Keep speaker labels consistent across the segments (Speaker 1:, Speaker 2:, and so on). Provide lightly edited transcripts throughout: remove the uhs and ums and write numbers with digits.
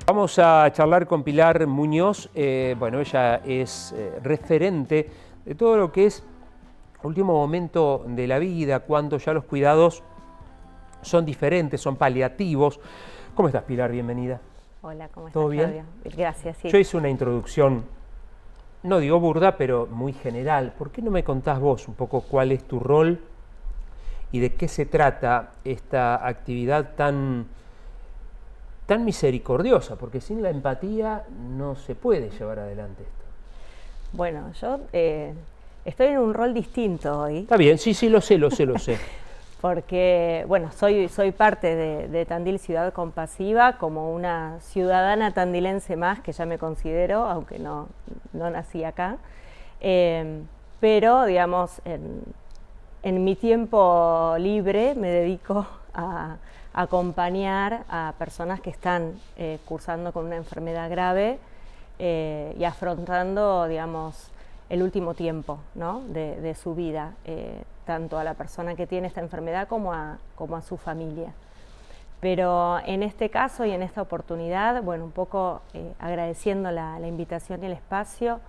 Speaker 1: Vamos a charlar con Pilar Muñoz. Bueno, ella es referente de todo lo que es último momento de la vida, cuando ya los cuidados son diferentes, son paliativos. ¿Cómo estás, Pilar? Bienvenida.
Speaker 2: Hola, ¿cómo estás,
Speaker 1: ¿Todo bien?
Speaker 2: Claudio? Gracias, sí.
Speaker 1: Yo hice una introducción, no digo burda, pero muy general. ¿Por qué no me contás vos un poco cuál es tu rol y de qué se trata esta actividad tan misericordiosa? Porque sin la empatía no se puede llevar adelante esto.
Speaker 2: Bueno, yo estoy en un rol distinto hoy.
Speaker 1: Está bien, sí, lo sé.
Speaker 2: Porque, bueno, soy parte de Tandil Ciudad Compasiva, como una ciudadana tandilense más, que ya me considero, aunque no nací acá. Pero, digamos, en mi tiempo libre me dedico a acompañar a personas que están cursando con una enfermedad grave y afrontando, digamos, el último tiempo, ¿no? de su vida, tanto a la persona que tiene esta enfermedad como a su familia. Pero en este caso y en esta oportunidad, bueno, un poco agradeciendo la invitación y el espacio,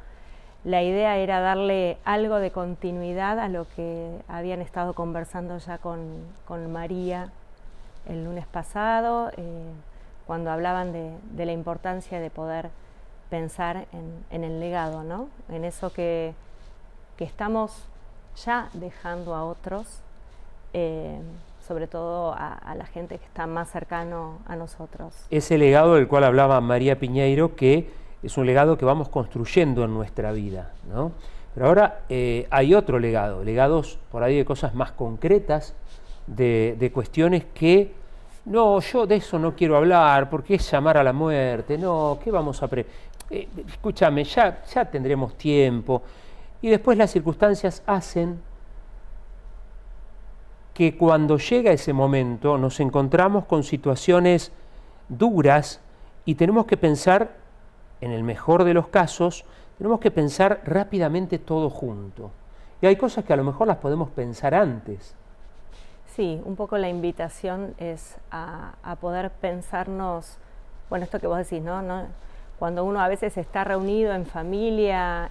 Speaker 2: la idea era darle algo de continuidad a lo que habían estado conversando ya con María el lunes pasado, cuando hablaban de la importancia de poder pensar en el legado, ¿no? En eso que estamos ya dejando a otros, sobre todo a la gente que está más cercano a nosotros.
Speaker 1: Ese legado del cual hablaba María Piñeiro, que es un legado que vamos construyendo en nuestra vida, ¿no? Pero ahora hay otro legado, legados por ahí de cosas más concretas, de cuestiones que, no, yo de eso no quiero hablar, porque es llamar a la muerte, no, ¿qué vamos a escúchame, ya tendremos tiempo. Y después las circunstancias hacen que cuando llega ese momento nos encontramos con situaciones duras y tenemos que pensar, en el mejor de los casos, tenemos que pensar rápidamente todo junto. Y hay cosas que a lo mejor las podemos pensar antes.
Speaker 2: Sí, un poco la invitación es a poder pensarnos, bueno, esto que vos decís, ¿no? Cuando uno a veces está reunido en familia,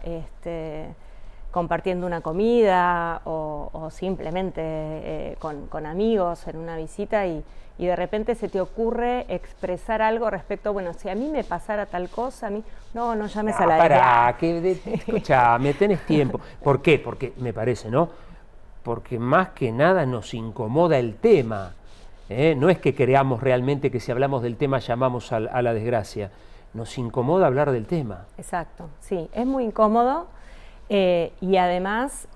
Speaker 2: compartiendo una comida o simplemente con amigos en una visita y de repente se te ocurre expresar algo respecto, bueno, si a mí me pasara tal cosa, a mí, no llames a la
Speaker 1: pará, escuchame, tenés tiempo. ¿Por qué? Porque me parece, ¿no? Porque más que nada nos incomoda el tema. No es que creamos realmente que si hablamos del tema llamamos a la desgracia. Nos incomoda hablar del tema.
Speaker 2: Exacto, sí, es muy incómodo y además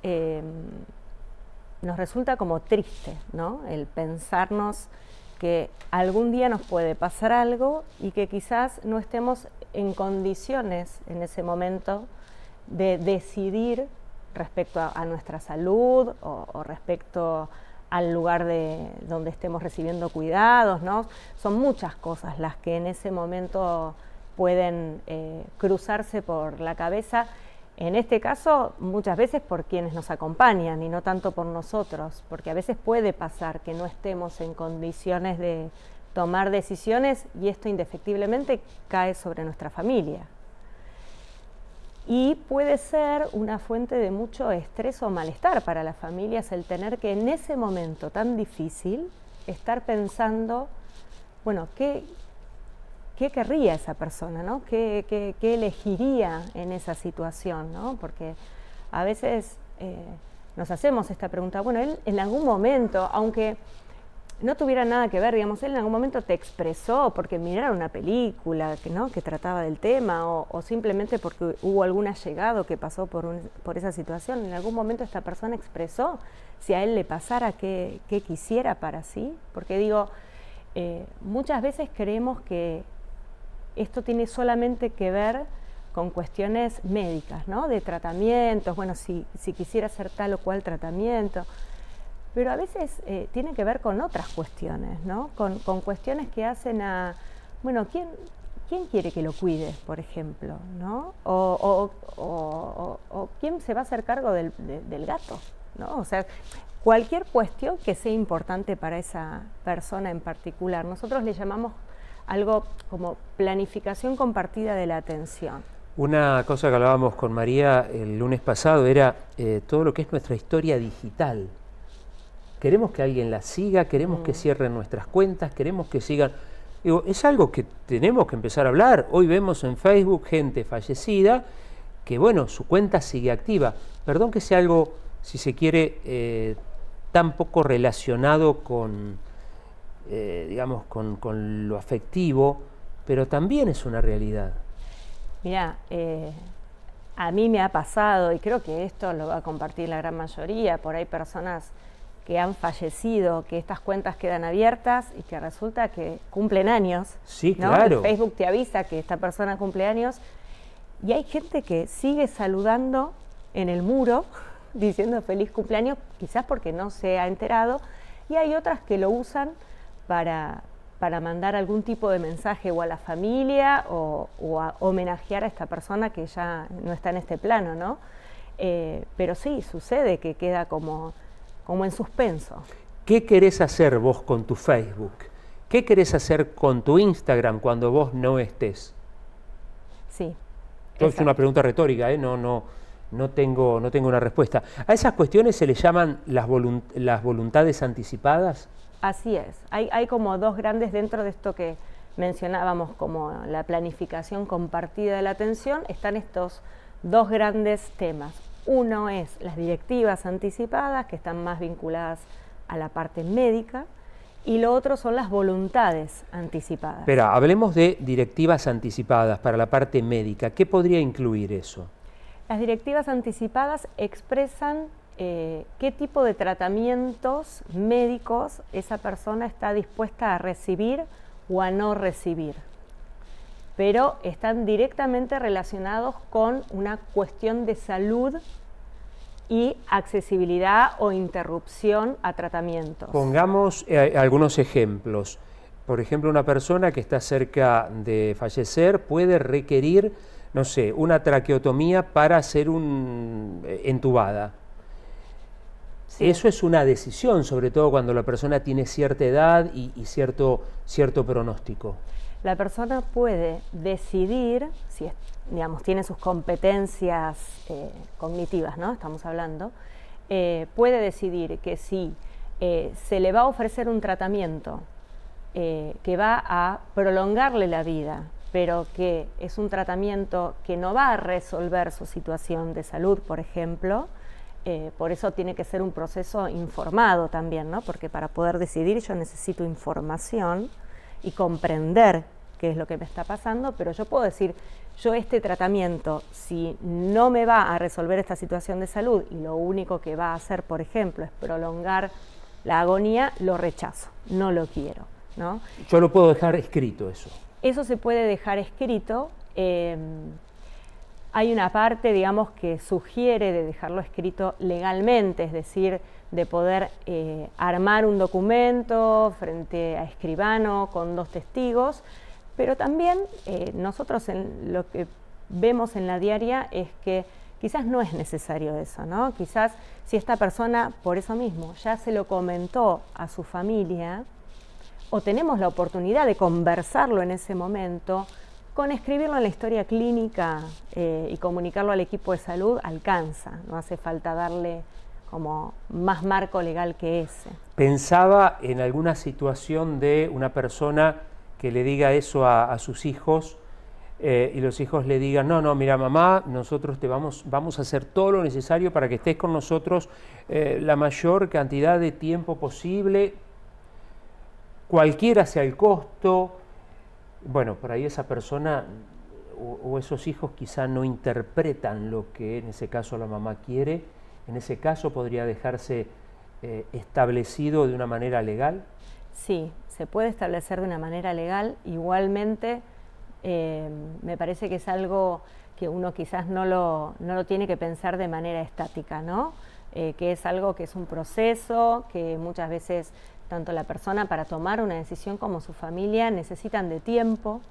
Speaker 2: nos resulta como triste, ¿no? El pensarnos que algún día nos puede pasar algo y que quizás no estemos en condiciones en ese momento de decidir respecto a nuestra salud o respecto al lugar donde estemos recibiendo cuidados, ¿no? Son muchas cosas las que en ese momento pueden cruzarse por la cabeza, en este caso muchas veces por quienes nos acompañan y no tanto por nosotros, porque a veces puede pasar que no estemos en condiciones de tomar decisiones y esto indefectiblemente cae sobre nuestra familia. Y puede ser una fuente de mucho estrés o malestar para las familias el tener que en ese momento tan difícil estar pensando, bueno, ¿qué querría esa persona, ¿no? ¿Qué elegiría en esa situación, ¿no? Porque a veces nos hacemos esta pregunta, bueno, él en algún momento, aunque no tuviera nada que ver, digamos, él en algún momento te expresó porque miraron una película que trataba del tema o simplemente porque hubo algún allegado que pasó por esa situación. En algún momento esta persona expresó si a él le pasara qué quisiera para sí. Porque digo, muchas veces creemos que esto tiene solamente que ver con cuestiones médicas, ¿no? De tratamientos, bueno, si quisiera hacer tal o cual tratamiento. Pero a veces tiene que ver con otras cuestiones, ¿no? Con cuestiones que hacen a, bueno, ¿quién quiere que lo cuide, por ejemplo, ¿no? O quién se va a hacer cargo del gato, ¿no? O sea, cualquier cuestión que sea importante para esa persona en particular. Nosotros le llamamos algo como planificación compartida de la atención.
Speaker 1: Una cosa que hablábamos con María el lunes pasado era todo lo que es nuestra historia digital. Queremos que alguien la siga, queremos que cierren nuestras cuentas, queremos que sigan. Digo, es algo que tenemos que empezar a hablar. Hoy vemos en Facebook gente fallecida que, bueno, su cuenta sigue activa. Perdón que sea algo, si se quiere, tan poco relacionado con, digamos, con lo afectivo, pero también es una realidad.
Speaker 2: Mirá, a mí me ha pasado, y creo que esto lo va a compartir la gran mayoría, por ahí personas que han fallecido, que estas cuentas quedan abiertas y que resulta que cumplen años.
Speaker 1: Sí,
Speaker 2: ¿no?
Speaker 1: claro.
Speaker 2: El Facebook te avisa que esta persona cumple años y hay gente que sigue saludando en el muro diciendo feliz cumpleaños, quizás porque no se ha enterado, y hay otras que lo usan para mandar algún tipo de mensaje o a la familia o a homenajear a esta persona que ya no está en este plano, ¿no? Pero sí, sucede que queda como en suspenso.
Speaker 1: ¿Qué querés hacer vos con tu Facebook? ¿Qué querés hacer con tu Instagram cuando vos no estés?
Speaker 2: Sí.
Speaker 1: Es una pregunta retórica, no tengo una respuesta. ¿A esas cuestiones se le llaman las voluntades anticipadas?
Speaker 2: Así es. Hay como dos grandes dentro de esto que mencionábamos como la planificación compartida de la atención. Están estos dos grandes temas. Uno es las directivas anticipadas, que están más vinculadas a la parte médica, y lo otro son las voluntades anticipadas.
Speaker 1: Pero hablemos de directivas anticipadas para la parte médica. ¿Qué podría incluir eso?
Speaker 2: Las directivas anticipadas expresan qué tipo de tratamientos médicos esa persona está dispuesta a recibir o a no recibir, pero están directamente relacionados con una cuestión de salud y accesibilidad o interrupción a tratamientos.
Speaker 1: Pongamos algunos ejemplos. Por ejemplo, una persona que está cerca de fallecer puede requerir, no sé, una traqueotomía para ser entubada. Sí. Eso es una decisión, sobre todo cuando la persona tiene cierta edad y cierto pronóstico.
Speaker 2: La persona puede decidir, si digamos, tiene sus competencias cognitivas, ¿no? Estamos hablando, puede decidir que si se le va a ofrecer un tratamiento que va a prolongarle la vida, pero que es un tratamiento que no va a resolver su situación de salud, por ejemplo, por eso tiene que ser un proceso informado también, ¿no? Porque para poder decidir yo necesito información y comprender qué es lo que me está pasando, pero yo puedo decir, yo este tratamiento, si no me va a resolver esta situación de salud y lo único que va a hacer, por ejemplo, es prolongar la agonía, lo rechazo, no lo quiero, ¿no?
Speaker 1: Yo lo puedo dejar escrito eso.
Speaker 2: Eso se puede dejar escrito. Hay una parte, digamos, que sugiere de dejarlo escrito legalmente, es decir, de poder armar un documento frente a escribano con 2 testigos, pero también nosotros lo que vemos en la diaria es que quizás no es necesario eso, ¿no? Quizás si esta persona, por eso mismo, ya se lo comentó a su familia, o tenemos la oportunidad de conversarlo en ese momento, con escribirlo en la historia clínica y comunicarlo al equipo de salud alcanza, no hace falta darle como más marco legal que ese.
Speaker 1: Pensaba en alguna situación de una persona que le diga eso a sus hijos y los hijos le digan, no, mira mamá, nosotros vamos a hacer todo lo necesario para que estés con nosotros la mayor cantidad de tiempo posible, cualquiera sea el costo. Bueno, por ahí esa persona o esos hijos quizá no interpretan lo que en ese caso la mamá quiere. En ese caso podría dejarse establecido de una manera legal.
Speaker 2: Sí, se puede establecer de una manera legal. Igualmente, me parece que es algo que uno quizás no lo tiene que pensar de manera estática, ¿no? Que es algo que es un proceso, que muchas veces tanto la persona para tomar una decisión como su familia necesitan de tiempo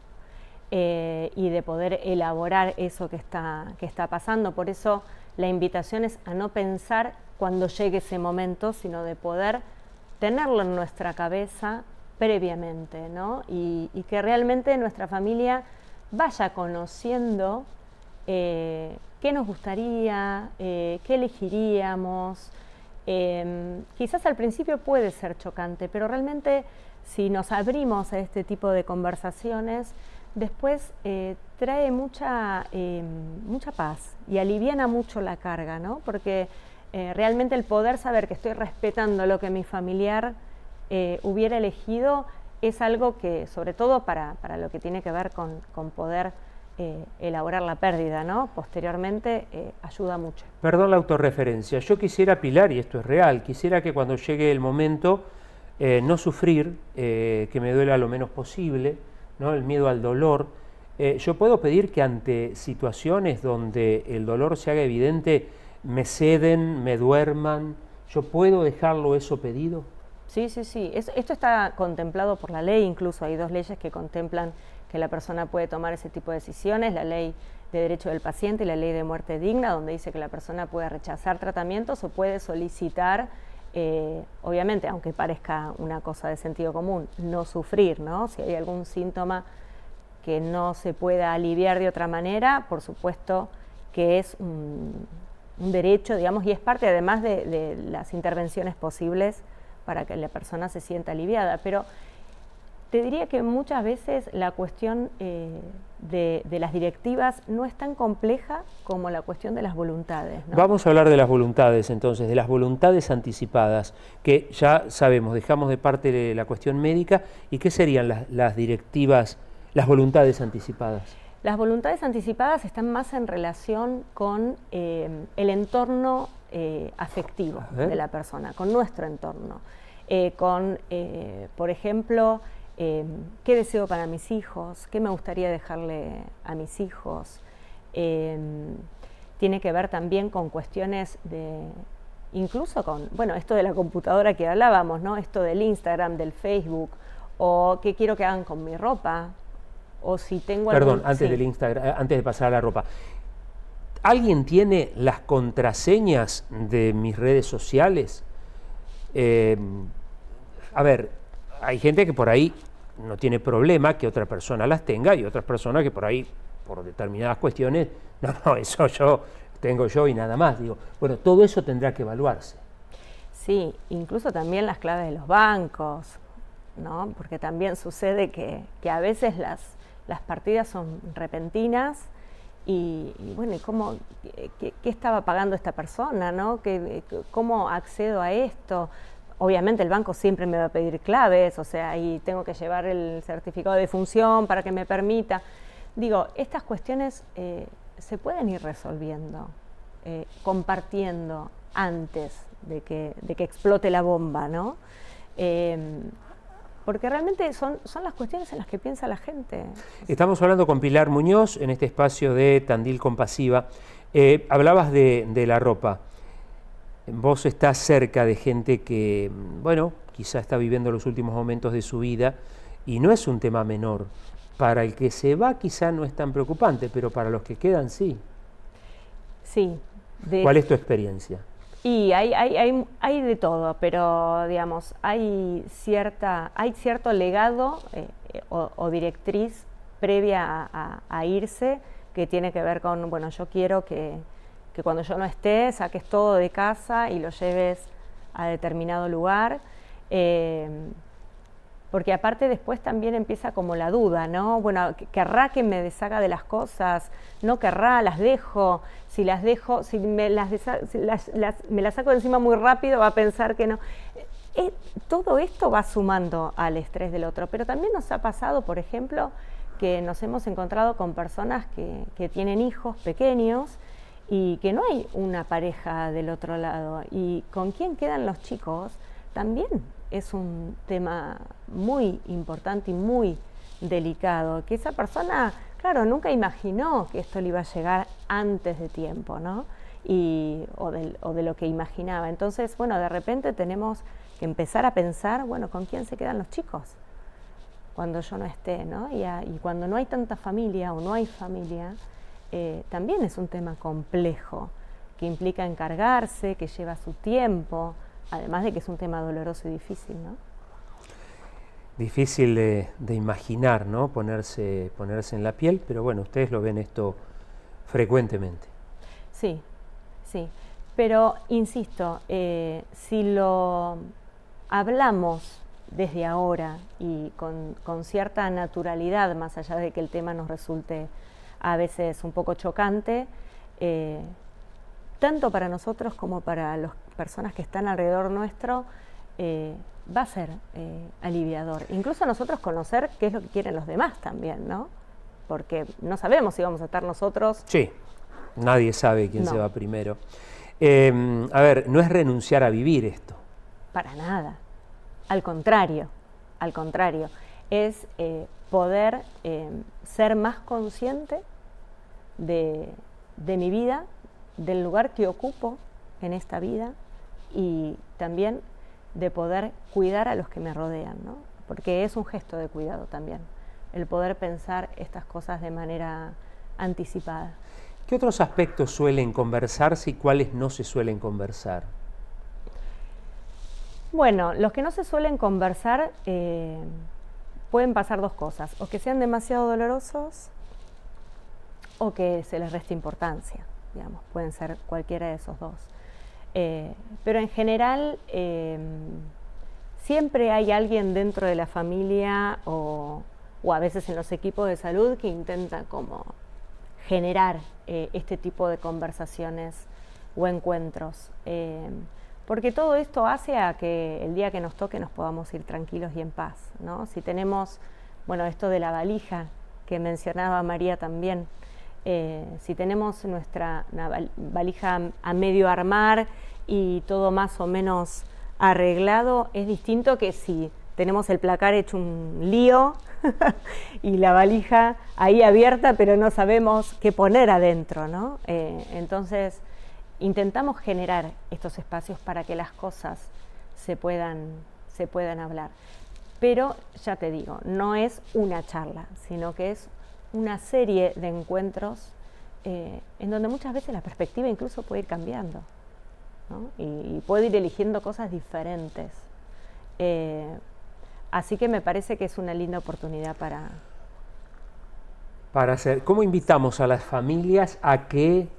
Speaker 2: y de poder elaborar eso que está pasando. Por eso la invitación es a no pensar cuando llegue ese momento, sino de poder tenerlo en nuestra cabeza previamente, ¿no? Y que realmente nuestra familia vaya conociendo qué nos gustaría, qué elegiríamos. Quizás al principio puede ser chocante, pero realmente si nos abrimos a este tipo de conversaciones, después trae mucha paz y aliviana mucho la carga, ¿no? Porque realmente el poder saber que estoy respetando lo que mi familiar hubiera elegido es algo que, sobre todo para lo que tiene que ver con poder elaborar la pérdida, ¿no? Posteriormente ayuda mucho.
Speaker 1: Perdón la autorreferencia. Yo quisiera, Pilar, y esto es real, quisiera que cuando llegue el momento no sufrir, que me duela lo menos posible, ¿no? El miedo al dolor. Yo puedo pedir que ante situaciones donde el dolor se haga evidente, me ceden, me duerman. ¿Yo puedo dejarlo eso pedido?
Speaker 2: Sí, sí, sí. Esto está contemplado por la ley, incluso hay 2 leyes que contemplan que la persona puede tomar ese tipo de decisiones, la ley de derecho del paciente y la ley de muerte digna, donde dice que la persona puede rechazar tratamientos o puede solicitar, obviamente, aunque parezca una cosa de sentido común, no sufrir, ¿no? Si hay algún síntoma que no se pueda aliviar de otra manera, por supuesto que es un derecho, digamos, y es parte además de las intervenciones posibles para que la persona se sienta aliviada. Pero te diría que muchas veces la cuestión de las directivas no es tan compleja como la cuestión de las voluntades, ¿no?
Speaker 1: Vamos a hablar de las voluntades entonces, de las voluntades anticipadas, que ya sabemos, dejamos de parte la cuestión médica. ¿Y qué serían las directivas, las voluntades anticipadas?
Speaker 2: Las voluntades anticipadas están más en relación con el entorno afectivo de la persona, con nuestro entorno, por ejemplo, qué deseo para mis hijos, qué me gustaría dejarle a mis hijos. Tiene que ver también con cuestiones incluso con, bueno, esto de la computadora que hablábamos, ¿no? Esto del Instagram, del Facebook, o qué quiero que hagan con mi ropa, o si tengo
Speaker 1: Perdón, antes del Instagram, antes de pasar a la ropa. ¿Alguien tiene las contraseñas de mis redes sociales? A ver, hay gente que por ahí no tiene problema que otra persona las tenga y otras personas que por ahí, por determinadas cuestiones, no, eso tengo yo y nada más. Digo, bueno, todo eso tendrá que evaluarse.
Speaker 2: Sí, incluso también las claves de los bancos, ¿no? Porque también sucede que a veces las partidas son repentinas y bueno, ¿y qué estaba pagando esta persona, ¿no? ¿Cómo accedo a esto? Obviamente el banco siempre me va a pedir claves, o sea, y tengo que llevar el certificado de defunción para que me permita. Digo, estas cuestiones se pueden ir resolviendo, compartiendo antes de que explote la bomba, ¿no? Porque realmente son las cuestiones en las que piensa la gente.
Speaker 1: Estamos hablando con Pilar Muñoz en este espacio de Tandil Compasiva. Hablabas de la ropa. Vos estás cerca de gente que, bueno, quizá está viviendo los últimos momentos de su vida y no es un tema menor. Para el que se va quizá no es tan preocupante, pero para los que quedan sí.
Speaker 2: Sí.
Speaker 1: ¿Cuál es tu experiencia?
Speaker 2: Y hay de todo, pero digamos, hay cierto legado o directriz previa a irse que tiene que ver con, bueno, yo quiero que cuando yo no esté saques todo de casa y lo lleves a determinado lugar, porque aparte después también empieza como la duda, ¿no? Bueno, ¿querrá que me deshaga de las cosas? ¿No querrá? ¿Las dejo? Si las dejo, si me las saco de encima muy rápido, va a pensar que no. Todo esto va sumando al estrés del otro, pero también nos ha pasado, por ejemplo, que nos hemos encontrado con personas que tienen hijos pequeños y que no hay una pareja del otro lado. ¿Y con quién quedan los chicos? También es un tema muy importante y muy delicado, que esa persona, claro, nunca imaginó que esto le iba a llegar antes de tiempo, ¿no? O de lo que imaginaba. Entonces, bueno, de repente tenemos que empezar a pensar, bueno, ¿con quién se quedan los chicos cuando yo no esté, ¿no? Y cuando no hay tanta familia o no hay familia, también es un tema complejo, que implica encargarse, que lleva su tiempo, además de que es un tema doloroso y difícil, ¿no?
Speaker 1: Difícil de imaginar, ¿no? Ponerse en la piel, pero bueno, ustedes lo ven esto frecuentemente.
Speaker 2: Sí, sí. Pero, insisto, si lo hablamos desde ahora y con cierta naturalidad, más allá de que el tema nos resulte a veces un poco chocante, tanto para nosotros como para las personas que están alrededor nuestro, va a ser aliviador. Incluso nosotros conocer qué es lo que quieren los demás también, ¿no? Porque no sabemos si vamos a estar nosotros.
Speaker 1: Sí, nadie sabe quién se va primero. A ver, no es renunciar a vivir esto.
Speaker 2: Para nada. Al contrario, es poder ser más consciente de mi vida, del lugar que ocupo en esta vida y también de poder cuidar a los que me rodean, ¿no? Porque es un gesto de cuidado también, el poder pensar estas cosas de manera anticipada.
Speaker 1: ¿Qué otros aspectos suelen conversarse y cuáles no se suelen conversar?
Speaker 2: Bueno, los que no se suelen conversar pueden pasar dos cosas, o que sean demasiado dolorosos o que se les reste importancia, digamos, pueden ser cualquiera de esos dos. Pero en general siempre hay alguien dentro de la familia o a veces en los equipos de salud que intenta como generar este tipo de conversaciones o encuentros. Porque todo esto hace a que el día que nos toque nos podamos ir tranquilos y en paz, ¿no? Si tenemos, bueno, esto de la valija que mencionaba María también, si tenemos nuestra valija a medio armar y todo más o menos arreglado, es distinto que si tenemos el placar hecho un lío y la valija ahí abierta, pero no sabemos qué poner adentro, ¿no? Entonces, intentamos generar estos espacios para que las cosas se puedan hablar. Pero, ya te digo, no es una charla, sino que es una serie de encuentros en donde muchas veces la perspectiva incluso puede ir cambiando, ¿no? Y puede ir eligiendo cosas diferentes. Así que me parece que es una linda oportunidad para
Speaker 1: hacer. ¿Cómo invitamos a las familias a que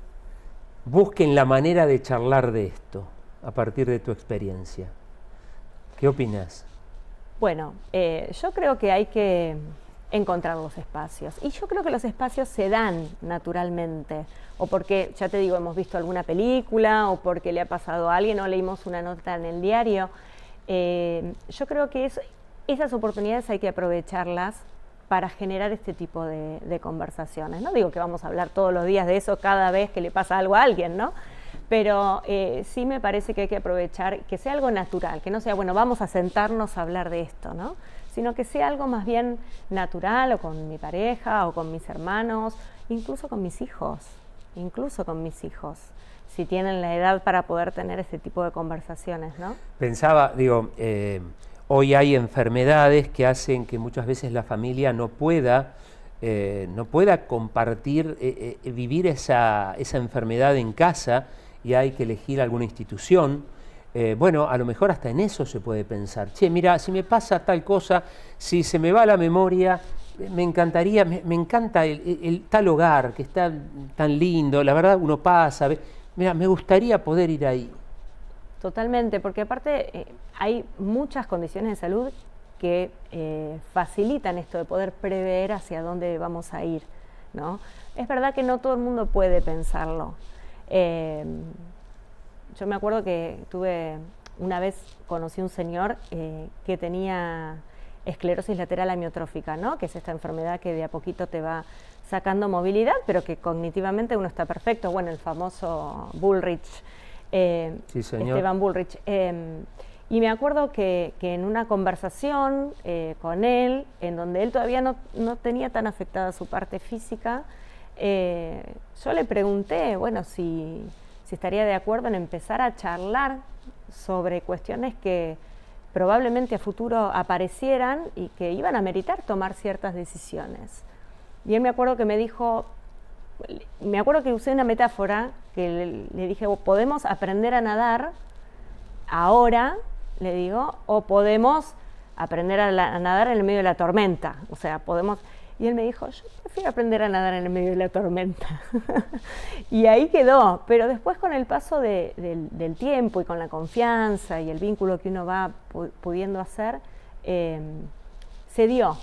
Speaker 1: busquen la manera de charlar de esto a partir de tu experiencia? ¿Qué opinas?
Speaker 2: Bueno, yo creo que hay que encontrar los espacios. Y yo creo que los espacios se dan naturalmente, o porque, ya te digo, hemos visto alguna película, o porque le ha pasado a alguien, o leímos una nota en el diario. Yo creo que esas oportunidades hay que aprovecharlas para generar este tipo de conversaciones. No digo que vamos a hablar todos los días de eso cada vez que le pasa algo a alguien, ¿no? Pero sí me parece que hay que aprovechar que sea algo natural, que no sea, bueno, vamos a sentarnos a hablar de esto, ¿no? Sino que sea algo más bien natural, o con mi pareja, o con mis hermanos, incluso con mis hijos, si tienen la edad para poder tener este tipo de conversaciones, ¿no?
Speaker 1: Pensaba, digo, hoy hay enfermedades que hacen que muchas veces la familia no pueda compartir, vivir esa enfermedad en casa, y hay que elegir alguna institución. Bueno, a lo mejor hasta en eso se puede pensar. Che, mira, si me pasa tal cosa, si se me va la memoria, me encantaría, me encanta el tal hogar que está tan lindo, la verdad uno pasa, mira, me gustaría poder ir ahí.
Speaker 2: Totalmente, porque aparte hay muchas condiciones de salud que facilitan esto de poder prever hacia dónde vamos a ir, ¿no? Es verdad que no todo el mundo puede pensarlo. Yo me acuerdo que una vez conocí un señor que tenía esclerosis lateral amiotrófica, ¿no? Que es esta enfermedad que de a poquito te va sacando movilidad, pero que cognitivamente uno está perfecto. Bueno, el famoso Bullrich,
Speaker 1: sí, señor.
Speaker 2: Esteban Bullrich. Y me acuerdo que en una conversación con él, en donde él todavía no tenía tan afectada su parte física, yo le pregunté, bueno, si estaría de acuerdo en empezar a charlar sobre cuestiones que probablemente a futuro aparecieran y que iban a meritar tomar ciertas decisiones. Y él me acuerdo que me dijo, me acuerdo que usé una metáfora que le dije, podemos aprender a nadar ahora, le digo, o podemos aprender a nadar en el medio de la tormenta. O sea, podemos... Y él me dijo, yo prefiero aprender a nadar en el medio de la tormenta. Y ahí quedó. Pero después, con el paso del tiempo y con la confianza y el vínculo que uno va pudiendo hacer, se dio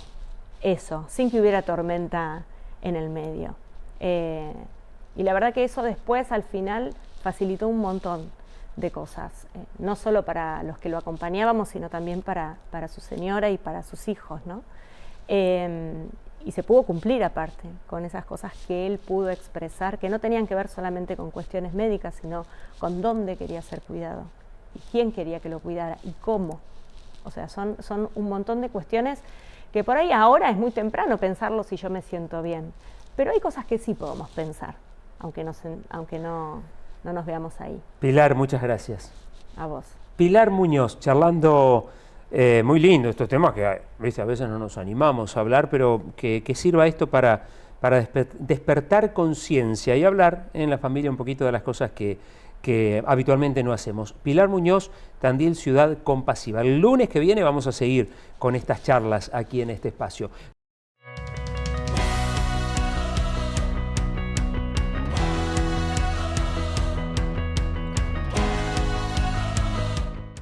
Speaker 2: eso, sin que hubiera tormenta en el medio. Y la verdad que eso después, al final, facilitó un montón de cosas, no solo para los que lo acompañábamos, sino también para su señora y para sus hijos, ¿no? Y se pudo cumplir aparte con esas cosas que él pudo expresar, que no tenían que ver solamente con cuestiones médicas, sino con dónde quería ser cuidado, y quién quería que lo cuidara, y cómo. O sea, son un montón de cuestiones que por ahí ahora es muy temprano pensarlo si yo me siento bien, pero hay cosas que sí podemos pensar, aunque no nos veamos ahí.
Speaker 1: Pilar, muchas gracias.
Speaker 2: A vos.
Speaker 1: Pilar Muñoz, charlando, muy lindo estos temas que a veces no nos animamos a hablar, pero que sirva esto para despertar conciencia y hablar en la familia un poquito de las cosas que habitualmente no hacemos. Pilar Muñoz, Tandil, Ciudad Compasiva. El lunes que viene vamos a seguir con estas charlas aquí en este espacio.